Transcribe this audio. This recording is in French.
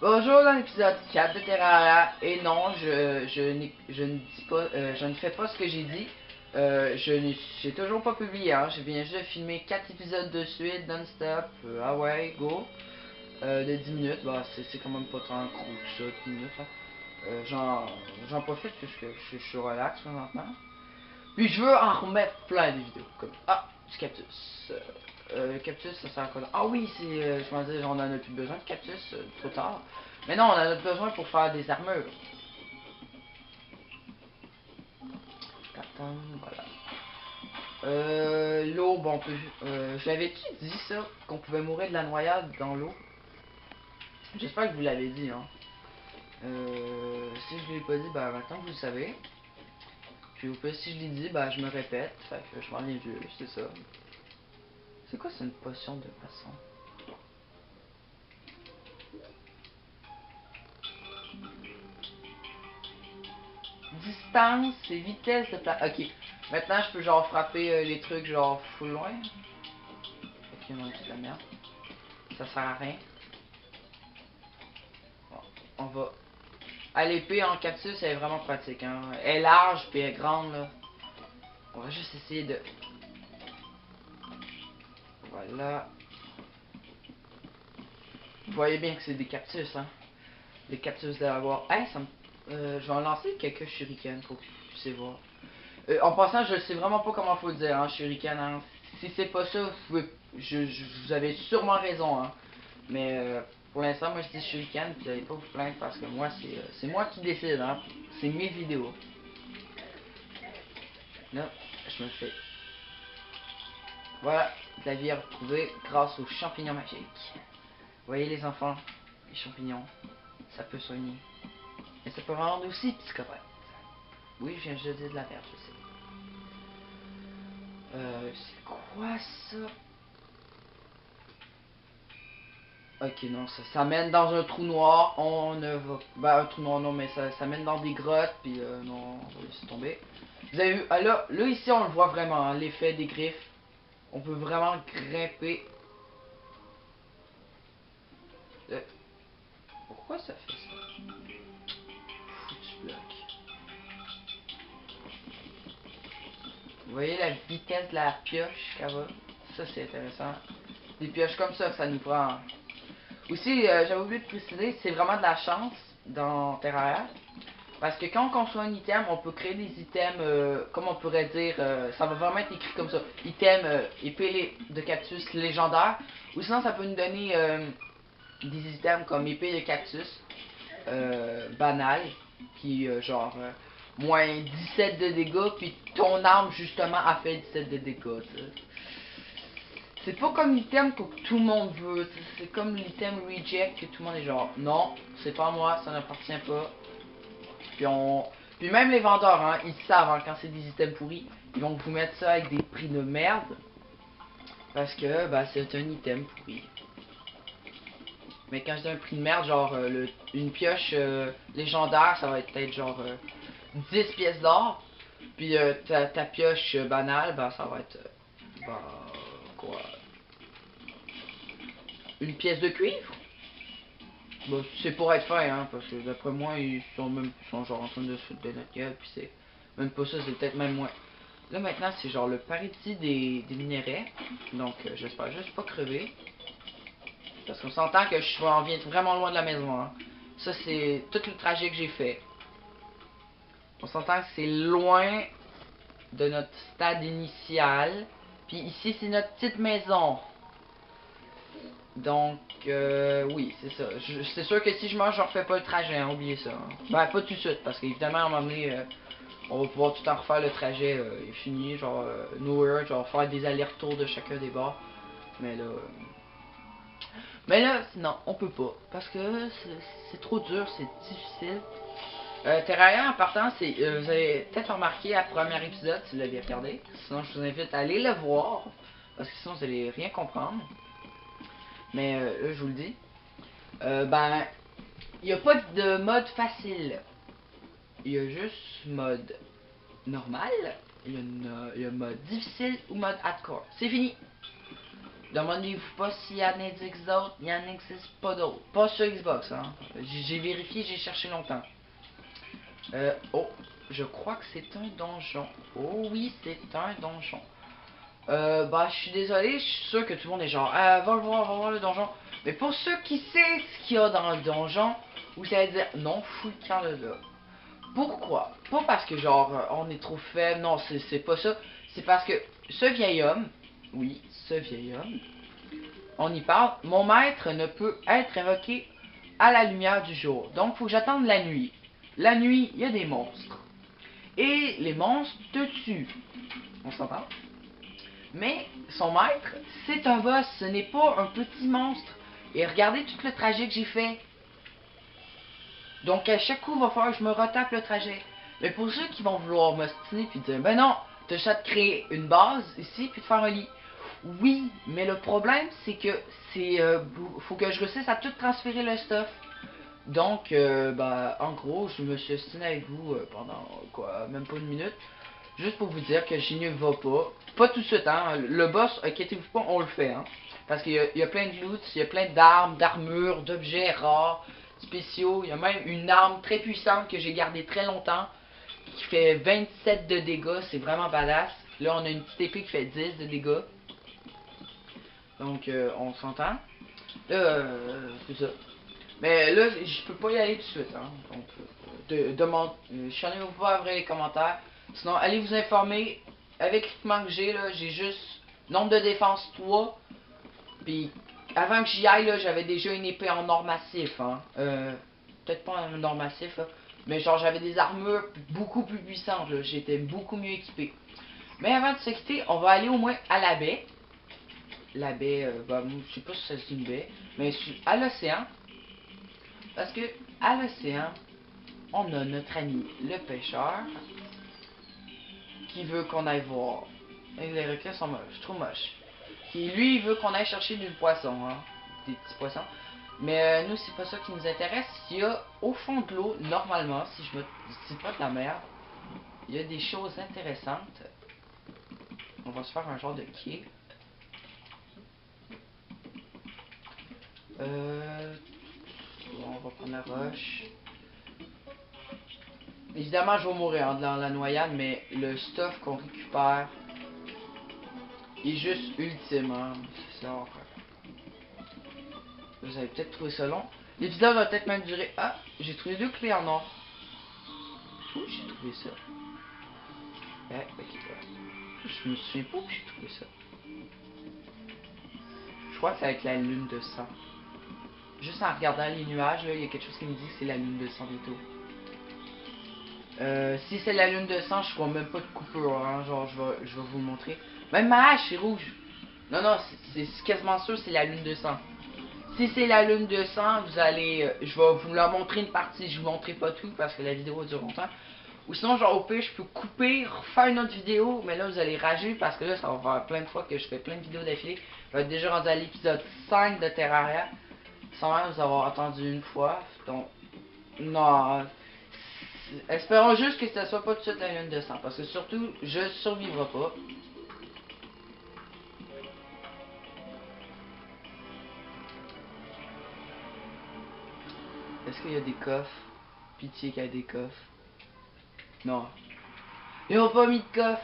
Bonjour dans l'épisode 4 de Terraria. Et non, je ne dis pas, je ne fais pas ce que j'ai dit. J'ai toujours pas publié. Hein. Je viens juste de filmer 4 épisodes de suite, non-stop. Ah ouais, go. De 10 minutes. Bah, c'est quand même pas tant gros que ça, 10 minutes. Là. J'en profite puisque je suis relax maintenant. Puis je veux en remettre plein de vidéos. Comme du cactus. Le cactus, ça sert à quoi là? Ah oui, je m'en disais, on en a plus besoin de cactus, trop tard. Mais non, on en a besoin pour faire des armures. Attends, voilà. L'eau, bon, je l'avais-tu dit ça? Qu'on pouvait mourir de la noyade dans l'eau? J'espère que vous l'avez dit, hein. Si je l'ai pas dit, bah maintenant vous le savez. Puis au pire, si je l'ai dit, bah je me répète. Fait que je m'en viens vieux, c'est ça. C'est quoi, c'est une potion de poisson? Distance et vitesse de place. Ok. Maintenant, je peux genre frapper les trucs genre full loin. Ok, non, c'est de la merde. Ça sert à rien. Bon, on va. À l'épée en cactus, elle est vraiment pratique. Hein. Elle est large puis elle est grande là. On va juste essayer de. Voilà. Vous voyez bien que c'est des cactus, hein. Des cactus d'avoir. Hey, je vais en lancer quelques shurikens pour que vous puissiez voir. En passant, je sais vraiment pas comment faut le dire, hein, shuriken. Hein. Si c'est pas ça, vous avez sûrement raison. Hein. Mais pour l'instant, moi je dis shuriken, puis vous allez pas vous plaindre parce que moi, c'est moi qui décide. Hein. C'est mes vidéos. Là, je me fais. Voilà, la vie est retrouvée grâce aux champignons magiques. Vous voyez les enfants, les champignons, ça peut soigner. Mais ça peut rendre aussi psychopathe. Oui, je viens juste de dire de la merde, je sais. C'est quoi ça? Ok, non, ça mène dans un trou noir. On ne va. Bah, un trou noir, non, mais ça mène dans des grottes. Puis, non, on va laisser tomber. Vous avez vu, là, ici, on le voit vraiment, hein, l'effet des griffes. On peut vraiment grimper. Euh, Pourquoi ça fait ça? Foutu bloc. Vous voyez la vitesse de la pioche qu'elle va? Ça, c'est intéressant. Des pioches comme ça nous prend. Aussi, j'avais oublié de préciser, c'est vraiment de la chance dans Terraria. Parce que quand on conçoit un item, on peut créer des items, comme on pourrait dire, ça va vraiment être écrit comme ça. Item épée de cactus légendaire. Ou sinon, ça peut nous donner des items comme épée de cactus banal. Qui, genre, moins 17 de dégâts. Puis ton arme, justement, a fait 17 de dégâts. C'est pas comme l'item que tout le monde veut. C'est comme l'item reject que tout le monde est genre, non, c'est pas moi, ça n'appartient pas. Puis puis même les vendeurs, hein, ils savent hein, quand c'est des items pourris, ils vont vous mettre ça avec des prix de merde. Parce que bah, c'est un item pourri. Mais quand je dis un prix de merde, genre une pioche légendaire, ça va être peut-être genre 10 pièces d'or. Puis ta pioche banale, bah ça va être bah quoi, une pièce de cuivre. Bah, c'est pour être fin, hein, parce que d'après moi, ils sont genre en train de se foutre de notre gueule, puis c'est même pas ça, c'est peut-être même moins. Là maintenant, c'est genre le pariti des minéraux, donc j'espère juste pas crever, parce qu'on s'entend que je en viens vraiment loin de la maison, hein. Ça c'est tout le trajet que j'ai fait. On s'entend que c'est loin de notre stade initial, puis ici c'est notre petite maison. Donc, oui, c'est ça. C'est sûr que si je mange, je refais pas le trajet, hein, oubliez ça. Hein. Ben, pas tout de suite, parce qu'évidemment, à un moment donné, on va pouvoir tout le temps refaire le trajet infini, genre, nowhere, genre, faire des allers-retours de chacun des bords. Mais là, non, on peut pas, parce que c'est trop dur, c'est difficile. Terraria, en partant, vous avez peut-être remarqué à premier épisode, si vous l'avez regardé. Sinon, je vous invite à aller le voir, parce que sinon, vous allez rien comprendre. Mais là, je vous le dis. Ben, il n'y a pas de mode facile. Il y a juste mode normal. Il y a mode difficile ou mode hardcore. C'est fini. Demandez-vous pas s'il y en existe d'autres, il y en existe pas d'autres. Pas sur Xbox, hein. J'ai vérifié, j'ai cherché longtemps. Oh, je crois que c'est un donjon. Oh oui, c'est un donjon. Bah, je suis désolé, je suis sûr que tout le monde est genre, ah, va voir le donjon. Mais pour ceux qui savent ce qu'il y a dans le donjon, vous allez dire, non, fouille quand le là. Pourquoi? Pas parce que genre, on est trop faible, non, c'est pas ça. C'est parce que ce vieil homme, oui, ce vieil homme, on y parle, mon maître ne peut être évoqué à la lumière du jour. Donc, faut que j'attende la nuit. La nuit, il y a des monstres. Et les monstres te tuent. On s'entend? Mais son maître, c'est un boss, ce n'est pas un petit monstre. Et regardez tout le trajet que j'ai fait. Donc à chaque coup, il va falloir que je me retape le trajet. Mais pour ceux qui vont vouloir m'ostiner puis dire, ben non, t'as juste à te créer une base ici puis de faire un lit. Oui, mais le problème c'est que faut que je réussisse à tout transférer le stuff. Donc, bah, en gros, je me suis ostiné avec vous pendant, quoi, même pas une minute. Juste pour vous dire que j'y ne va pas. Pas tout de suite, hein. Le boss, inquiétez-vous pas, on le fait, hein. Parce qu'il y a plein de loot, il y a plein d'armes, d'armures, d'objets rares, spéciaux. Il y a même une arme très puissante que j'ai gardée très longtemps, qui fait 27 de dégâts, c'est vraiment badass. Là, on a une petite épée qui fait 10 de dégâts. Donc, on s'entend. Là, c'est ça. Mais là, je peux pas y aller tout de suite, hein. Donc, chalez-vous pas à ouvrir les commentaires. Sinon, allez vous informer. Avec l'équipement que j'ai, là, j'ai juste nombre de défense 3. Puis, avant que j'y aille, là, j'avais déjà une épée en or massif, hein. Peut-être pas en or massif, là. Mais genre, j'avais des armures beaucoup plus puissantes, là. J'étais beaucoup mieux équipé. Mais avant de se quitter, on va aller au moins à la baie. La baie, bah, je sais pas si c'est une baie, mais je suis à l'océan. Parce que, à l'océan, on a notre ami le pêcheur qui veut qu'on aille voir. Et les requins sont moches, trop moches. Qui lui, il veut qu'on aille chercher du poisson, hein. Des petits poissons. Mais nous, c'est pas ça qui nous intéresse. Il y a au fond de l'eau, normalement, si je me dis pas de la merde, il y a des choses intéressantes. On va se faire un genre de quai. Bon, on va prendre la roche. Évidemment, je vais mourir hein, dans la noyade, mais le stuff qu'on récupère est juste ultime. Hein. C'est ça. Vous avez peut-être trouvé ça long. L'épisode va peut-être même durer. Ah, j'ai trouvé 2 clés en or. Où j'ai trouvé ça? Ok. Je me souviens pas où j'ai trouvé ça. Je crois que c'est avec la lune de sang. Juste en regardant les nuages, il y a quelque chose qui me dit que c'est la lune de sang bientôt. Si c'est la lune de sang, je vois même pas de coupure, hein, genre je vais vous le montrer. Même ma hache est rouge. Non, non, c'est quasiment sûr c'est la lune de sang. Si c'est la lune de sang, vous allez, je vais vous la montrer une partie, je vous montrerai pas tout parce que la vidéo dure longtemps. Ou sinon, genre au pire, je peux couper, refaire une autre vidéo, mais là vous allez rager parce que là ça va faire plein de fois que je fais plein de vidéos d'affilée. Je vais être déjà rendu à l'épisode 5 de Terraria, sans même vous avoir attendu une fois. Donc, non. Espérons juste que ça soit pas tout de suite la lune de sang, parce que surtout, je survivrai pas. Est-ce qu'il y a des coffres? Pitié qu'il y a des coffres. Non. Ils ont pas mis de coffre.